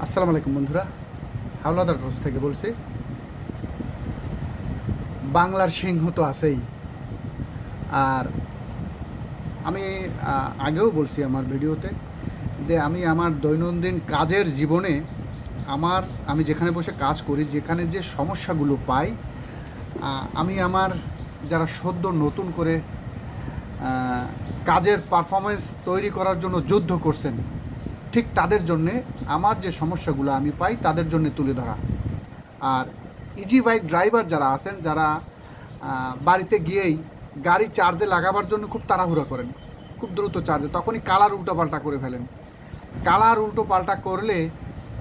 আসসালামু আলাইকুম বন্ধুরা, হাওলাদার রোজ থেকে বলছি। বাংলার সিংহ তো আছেই। আর আমি আগেও বলছি আমার ভিডিওতে যে আমি আমার দৈনন্দিন কাজের জীবনে আমি যেখানে বসে কাজ করি, যেখানে যে সমস্যাগুলো পাই, আমি আমার যারা সদ্য নতুন করে কাজের পারফরমেন্স তৈরি করার জন্য যুদ্ধ করছেন, ঠিক তাদের জন্যে আমার যে সমস্যাগুলো আমি পাই তাদের জন্য তুলে ধরা। আর ইজি বাইক ড্রাইভার যারা আছেন, যারা বাড়িতে গিয়েই গাড়ি চার্জে লাগাবার জন্য খুব তাড়াহুড়া করেন, খুব দ্রুত চার্জে, তখনই কালার উল্টোপাল্টা করে ফেলেন। কালার উল্টোপাল্টা করলে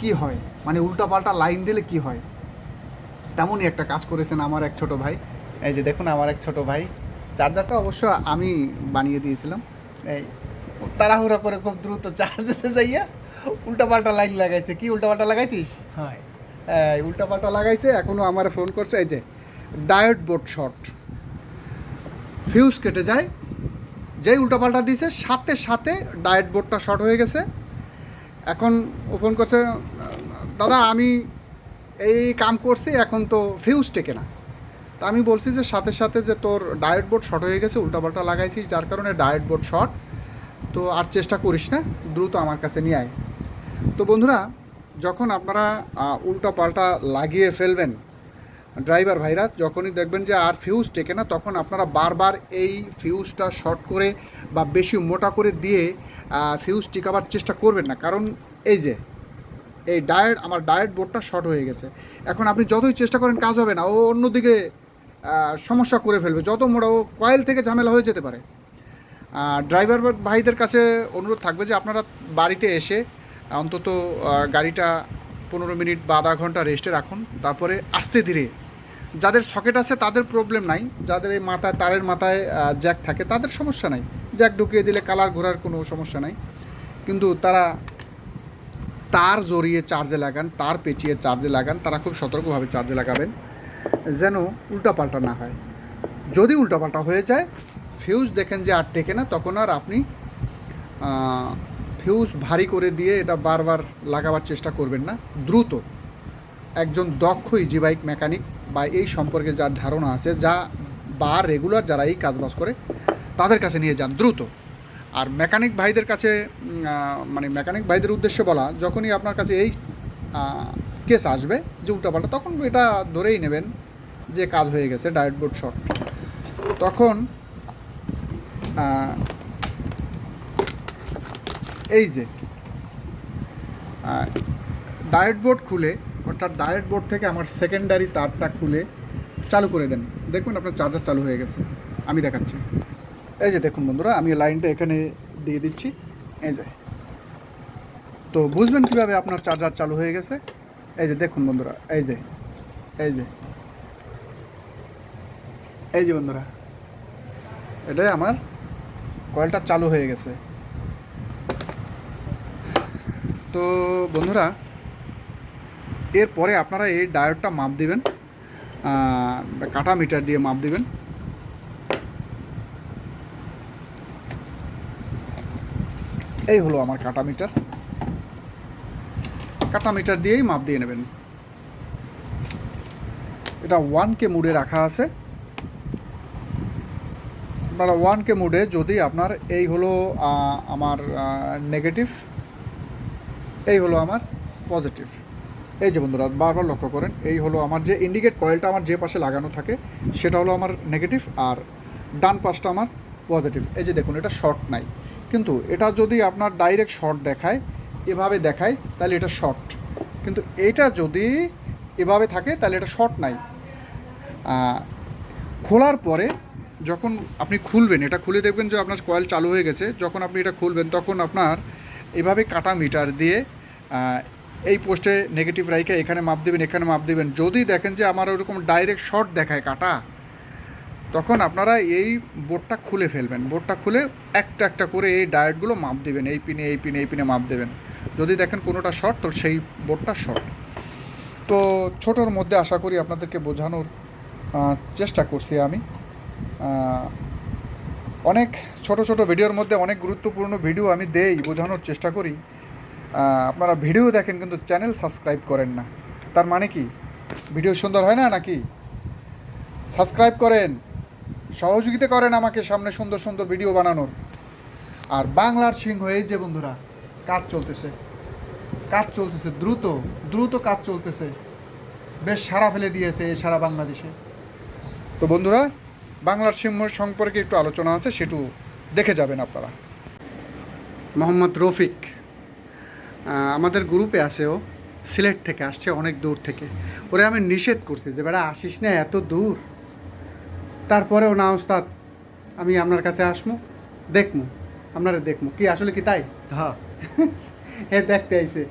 কি হয়, মানে উল্টোপাল্টা লাইন দিলে কি হয়, তেমনই একটা কাজ করেছেন আমার এক ছোট ভাই। এই যে দেখুন, আমার এক ছোট ভাই, চার্জারটা অবশ্য আমি বানিয়ে দিয়েছিলাম। এই তাড়াহুড়া করে খুব দ্রুত চার্জ দিতে যাইয়া উল্টাপাল্টা লাইন লাগাইছে। কি উল্টাপাল্টা লাগাইছিস? হয়। উল্টাপাল্টা লাগাইছে, এখনও আমার ফোন করছে। এই যে ডায়োড বোর্ড শর্ট, ফিউজ কেটে যায়, যেই উল্টাপাল্টা দিয়েছে সাথে সাথে ডায়োড বোর্ডটা শর্ট হয়ে গেছে। এখন ও ফোন করছে, দাদা আমি এই কাম করছি, এখন তো ফিউজ টেকে না। তা আমি বলছি যে সাথে সাথে যে তোর ডায়োড বোর্ড শর্ট হয়ে গেছে, উল্টাপাল্টা লাগাইছিস যার কারণে ডায়োড বোর্ড শর্ট, তো আর চেষ্টা করিস না, দ্রুত আমার কাছে নিয়ে আয়। তো বন্ধুরা, যখন আপনারা উল্টাপাল্টা লাগিয়ে ফেলবেন, ড্রাইভার ভাইরা যখনই দেখবেন যে আর ফিউজ টেকে না, তখন আপনারা বারবার এই ফিউজটা শর্ট করে বা বেশি মোটা করে দিয়ে ফিউজ টিকাবার চেষ্টা করবেন না। কারণ এই যে এই আমার ডায়োড বোর্ডটা শর্ট হয়ে গেছে, এখন আপনি যতই চেষ্টা করেন কাজ হবে না, ও অন্যদিকে সমস্যা করে ফেলবে। যত মোটা, ও কয়েল থেকে ঝামেলা হয়ে যেতে পারে। ড্রাইভার ভাইদের কাছে অনুরোধ থাকবে যে আপনারা বাড়িতে এসে অন্তত গাড়িটা 15 মিনিট বা আধা ঘন্টা রেস্টে রাখুন, তারপরে আস্তে ধীরে, যাদের সকেট আছে তাদের প্রবলেম নাই, যাদের এই মাথায় তারের মাথায় জ্যাক থাকে তাদের সমস্যা নাই, জ্যাক ঢুকিয়ে দিলে কালার ঘোরার কোনো সমস্যা নাই। কিন্তু তারা তার জড়িয়ে চার্জে লাগান, তার পেঁচিয়ে চার্জে লাগান, তারা খুব সতর্কভাবে চার্জে লাগাবেন যেন উল্টাপাল্টা না হয়। যদি উল্টাপাল্টা হয়ে যায়, ফিউজ দেখেন যে আর টেকে না, তখন আর আপনি ফিউজ ভারী করে দিয়ে এটা বারবার লাগাবার চেষ্টা করবেন না। দ্রুত একজন দক্ষ ইজি বাইক মেকানিক বা এই সম্পর্কে যার ধারণা আছে, বা রেগুলার যারা এই কাজবাজ করে, তাদের কাছে নিয়ে যান দ্রুত। আর মেকানিক ভাইদের কাছে, মানে মেকানিক ভাইদের উদ্দেশ্যে বলা, যখনই আপনার কাছে এই কেস আসবে যে উল্টাপাল্টা, তখন এটা ধরেই নেবেন যে কাজ হয়ে গেছে, ডায়োড বোর্ড শর্ট। তখন এই যে ডায়োড বোর্ড খুলে, অর্থাৎ ডায়োড বোর্ড থেকে আমার সেকেন্ডারি তারটা খুলে চালু করে দেন, দেখবেন আপনার চার্জার চালু হয়ে গেছে। আমি দেখাচ্ছি। এই যে দেখুন বন্ধুরা, আমি লাইনটা এখানে দিয়ে দিচ্ছি। এই যে, তো বুঝবেন কীভাবে আপনার চার্জার চালু হয়ে গেছে। এই যে দেখুন বন্ধুরা, এই যে এই যে এই যে বন্ধুরা, এটাই আমার কয়েলটা চালু হয়ে গেছে। তো বন্ধুরা, এরপরে আপনারা এই ডায়োডটা মাপ দিবেন, কাটা মিটার দিয়ে মাপ দিবেন। এই হলো আমার কাটা মিটার, কাটা মিটার দিয়েই মাপ দিয়ে নেবেন। এটা 1K মুডে রাখা আছে। আপনারা 1K মুডে, যদি আপনার এই হলো আমার নেগেটিভ, এই হলো আমার পজিটিভ। এই যে বন্ধুরা, বারবার লক্ষ্য করেন, এই হলো আমার যে ইন্ডিকেট কয়েলটা আমার যে পাশে লাগানো থাকে সেটা হলো আমার নেগেটিভ, আর ডান পাশটা আমার পজিটিভ। এই যে দেখুন, এটা শর্ট নাই, কিন্তু এটা যদি আপনার ডাইরেক্ট শর্ট দেখায়, এভাবে দেখায়, তাহলে এটা শর্ট। কিন্তু এটা যদি এভাবে থাকে তাহলে এটা শর্ট নাই। খোলার পরে যখন আপনি খুলবেন, এটা খুলে দেখবেন যে আপনার কয়েল চালু হয়ে গেছে। যখন আপনি এটা খুলবেন, তখন আপনার এভাবে কাটা মিটার দিয়ে এই পোস্টে নেগেটিভ রাইখে এখানে মাপ দেবেন, এখানে মাপ দেবেন। যদি দেখেন যে আমার ওরকম ডাইরেক্ট শর্ট দেখায় কাটা, তখন আপনারা এই বোর্ডটা খুলে ফেলবেন। বোর্ডটা খুলে একটা একটা করে এই ডায়োডগুলো মাপ দেবেন, এই পিনে এই পিনে এই পিনে মাপ দেবেন। যদি দেখেন কোনোটা শর্ট, তো সেই বোর্ডটা শর্ট। তো ছোটোর মধ্যে আশা করি আপনাদেরকে বোঝানোর চেষ্টা করছি আমি। অনেক ছোট ছোট ভিডিওর মধ্যে অনেক গুরুত্বপূর্ণ ভিডিও আমি দেই, বোঝানোর চেষ্টা করি। আপনারা ভিডিও দেখেন কিন্তু চ্যানেল সাবস্ক্রাইব করেন না, তার মানে কি ভিডিও সুন্দর হয় না নাকি? সাবস্ক্রাইব করেন, সহযোগিতা করেন আমাকে সামনে সুন্দর সুন্দর ভিডিও বানানোর। আর বাংলার সিংহ এই যে বন্ধুরা, কাজ চলতেছে, কাজ চলতেছে, দ্রুত দ্রুত কাজ চলতেছে, বেশ সারা ফেলে দিয়েছে সারা বাংলাদেশে। তো বন্ধুরা, বাংলার সিংহ সম্পর্কে একটু আলোচনা আছে, সেটু দেখে যাবেন আপনারা। মোহাম্মদ রফিক আমাদের গ্রুপে আছে, ও সিলেট থেকে আসছে, অনেক দূর থেকে। ওরে আমি নিষেধ করছি যে বেড়া আসিস না এত দূর, তারপরেও না ওস্তাদ আমি আপনার কাছে আসমু, দেখমু আপনারা দেখমু কি আসলে কি তাই। হ্যাঁ এ দেখতে আইছে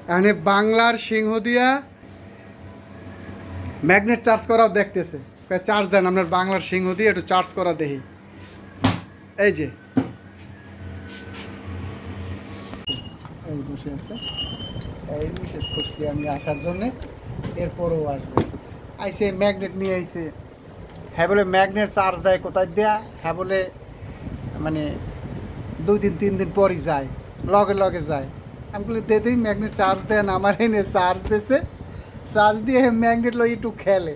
মানে বাংলার সিংহ দিয়া ম্যাগনেট চার্জ করাও দেখতেছে, চার্জ দেন আপনার বাংলার সিংহ দিয়ে একটু চার্জ করা দেখি। এই যে এই বসে আছে, এই নিষেধ করছি আমি আসার জন্যে, এরপরও আসবে। আইসে ম্যাগনেট নিয়ে আইসে, হ্যাঁ বলে ম্যাগনেট চার্জ দেয় কোথায় দেয়া, হ্যাঁ বলে মানে 2 দিন 3 দিন পরই যায়, লগে লগে যায়। আমি বলি দে দিই ম্যাগনেট চার্জ দেন, আমার এনে চার্জ দিয়েছে, চার্জ দিয়ে ম্যাগনেট লই একটু খেলে,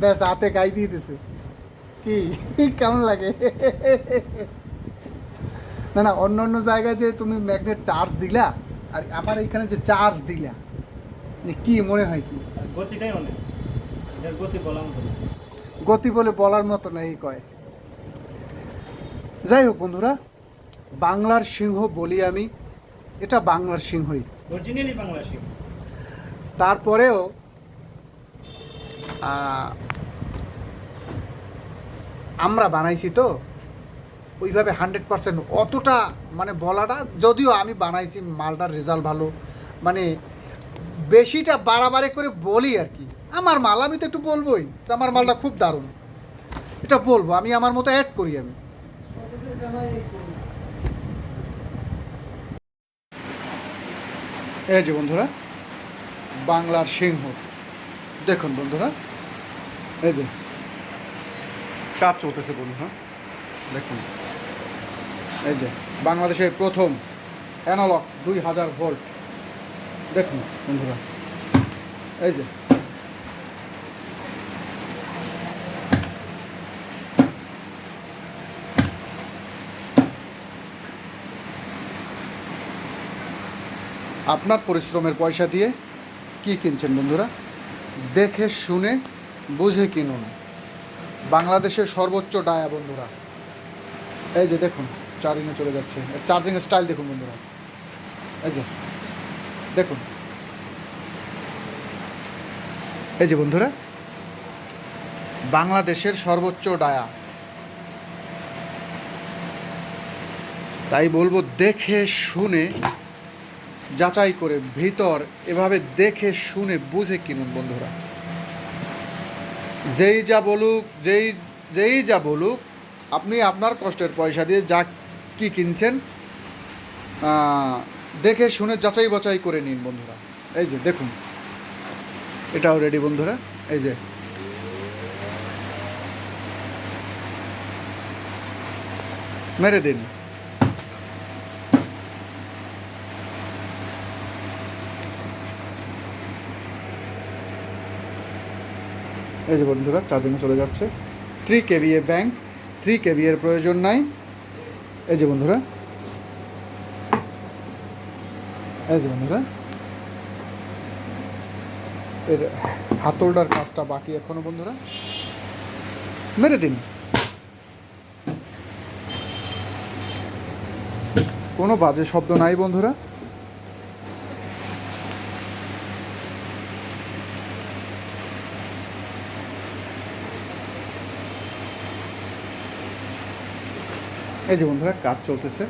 ব্যাস হাতে গাই দিয়ে দিছে। কি কেমন লাগে? না না, অন্য অন্য জায়গায় যে তুমি ম্যাগনেট চার্জ দিলা আর আমার এইখানে যে চার্জ দিলা, কি মনে হয় কি? গতিটাই অনেক, এটার গতি বলার মতো না। গতি বলে বলার মতো না এই কয়। যাই হোক বন্ধুরা, বাংলার সিংহ বলি আমি, এটা বাংলার সিংহই, অরিজিনালি বাংলা সিংহ। তারপরেও আমরা বানাইছি তো ওইভাবে 100% অতটা মানে বলাটা, যদিও আমি বানাইছি, মালটার রেজাল্ট ভালো, মানে বেশিটা বাড়াবাড়ি করে বলি আর কি। আমার মাল আমি তো একটু বলবোই যে আমার মালটা খুব দারুণ, এটা বলবো আমি, আমার মতো অ্যাড করি আমি। এই যে বন্ধুরা, বাংলার সিংহ দেখুন বন্ধুরা, এই যে কাজ চলতেছে বন্ধুরা, দেখুন এই যে বাংলাদেশের প্রথম অ্যানালগ 2000 ভোল্ট, দেখুন বন্ধুরা, এই যে আপনার পরিশ্রমের পয়সা দিয়ে কি কিনছেন বন্ধুরা, দেখে শুনে বুঝে কিনুন। বাংলাদেশের সর্বোচ্চ ডায়া বন্ধুরা, এই যে দেখুন চার্জিংয়ে চলে যাচ্ছে, চার্জিংয়ের স্টাইল দেখুন বন্ধুরা, এই যে দেখুন, এই যে বন্ধুরা বাংলাদেশের সর্বোচ্চ ডায়া। তাই বলবো দেখে শুনে যাচাই করে, ভিতর এভাবে দেখে শুনে বুঝে কিনুন বন্ধুরা। যেই যা বলুক, যেই যা বলুক, আপনি আপনার কষ্টের পয়সা দিয়ে যা কি কিনছেন দেখে শুনে যাচাই বাছাই করে নিন বন্ধুরা। এই যে দেখুন এটাও রেডি বন্ধুরা, এই যে মেরে দিন। এই যে বন্ধুরা চার্জিংয়ে চলে যাচ্ছে, 3 kVA ব্যাংক, 3 kVA এর প্রয়োজন নাই। এই যে বন্ধুরা, এই যে বন্ধুরা এর হাতলটার কাজটা বাকি এখনো বন্ধুরা, মেরে দিন। কোনো বাজে শব্দ নাই বন্ধুরা। এই যে বন্ধুরা কাজ চলতেছে।